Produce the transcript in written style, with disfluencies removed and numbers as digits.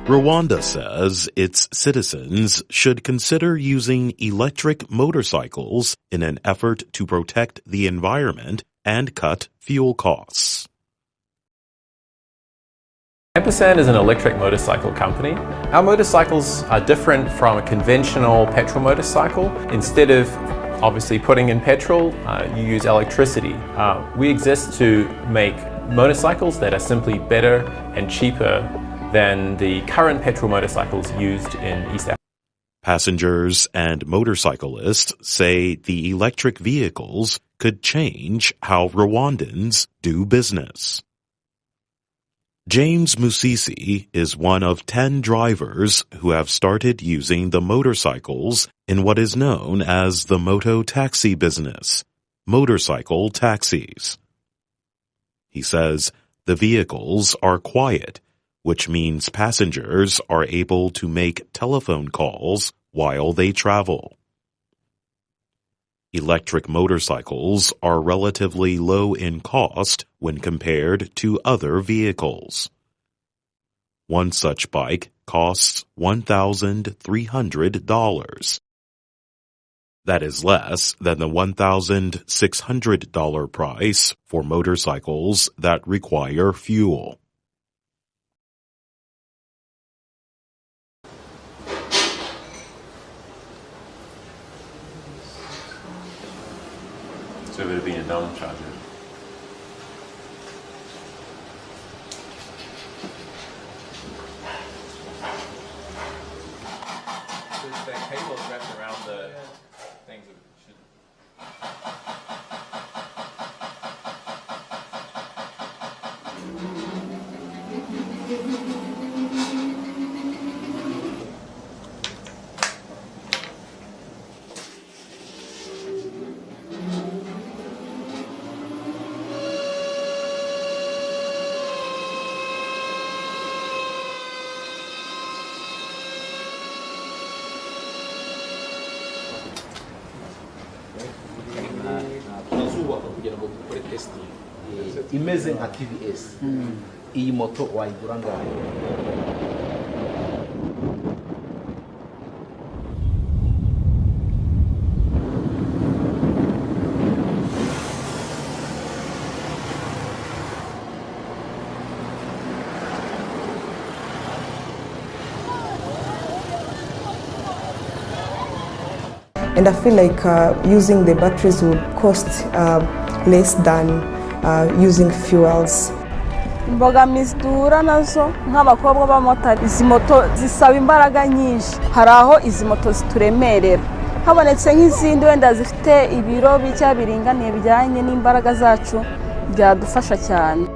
Rwanda says its citizens should consider using electric motorcycles in an effort to protect the environment and cut fuel costs. Ampersand is an electric motorcycle company. Our motorcycles are different from a conventional petrol motorcycle. Instead of obviously putting in petrol, you use electricity. We exist to make motorcycles that are simply better and cheaper than the current petrol motorcycles used in East Africa. Passengers and motorcyclists say the electric vehicles could change how Rwandans do business. James Musisi is one of 10 drivers who have started using the motorcycles in what is known as the moto taxi business, motorcycle taxis. He says the vehicles are quiet, which means passengers are able to make telephone calls while they travel. Electric motorcycles are relatively low in cost when compared to other vehicles. One such bike costs $1,300. That is less than the $1,600 price for motorcycles that require fuel. So it would be a known charger. So the cable is wrapped around the things that should... imeze nka TVS iyi moto wayigura ngaho. And I feel like using the batteries would cost less than using fuels. Imbogamizi duhura nazo nk'abakobwa b'abamotari, izi moto zisaba imbaraga nyinshi, hari aho izi moto zituremerera. Habonetse nk'izindi wenda zifite ibiro bike biringaniye bijyanye n'imbaraga zacu byadufasha cyane.